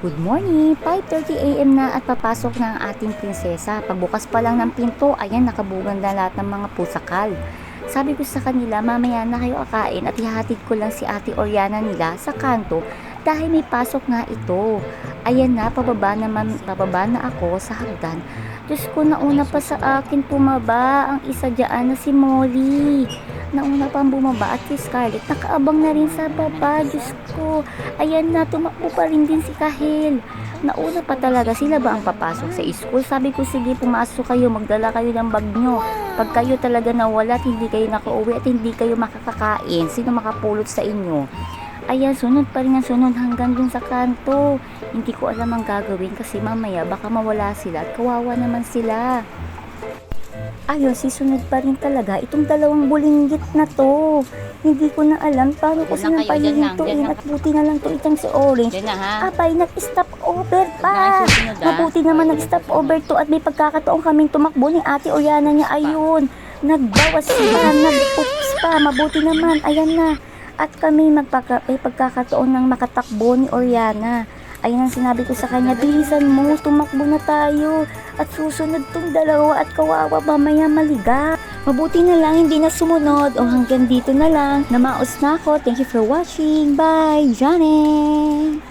Good morning! 5:30 AM na at papasok na ang ating prinsesa. Pagbukas pa lang ng pinto, ayan nakabugan na lahat ng mga pusakal. Sabi ko sa kanila, mamaya na kayo kakain at ihahatid ko lang si Ate Oriana nila sa kanto dahil may pasok nga ito. Ayan na, pababa na ako sa hagdan. Diyos ko, nauna pa sa akin pumaba ang isa dyan na si Molly. Nauna pang bumaba at si Scarlett nakaabang na rin sa baba. Diyos ko, ayan na, tumakbo pa rin din si Kahil. Nauna pa talaga, sila ba ang papasok sa school? Sabi ko, sige, pumasok kayo, magdala kayo ng bag nyo. Pag kayo talaga nawala at hindi kayo nakauwi at hindi kayo makakakain, sino makapulot sa inyo? Ayan, sunod pa rin ang sunod hanggang dun sa kanto. Hindi ko alam ang gagawin kasi mamaya baka mawala sila at kawawa naman sila. Ayun, sisunod pa rin talaga itong dalawang bulinggit na to. Hindi ko na alam paano ko silang pahihintuin at buti na lang to itang si Orange. Abay, nag-stop over pa. Mabuti naman nag-stop over to at may pagkakataon kaming tumakbo ni Ate Oriana niya. Ayun, nagbawas pa, nag-oops pa. Mabuti naman, ayan na. At kami may pagkakataon ng makatakbo ni Oriana. Ayun ang sinabi ko sa kanya, bilisan mo, tumakbo na tayo. At susunod tong dalawa at kawawa mamaya maliga. Mabuti na lang hindi na sumunod o hanggang dito na lang. Namaos na ako. Thank you for watching. Bye, Johnny!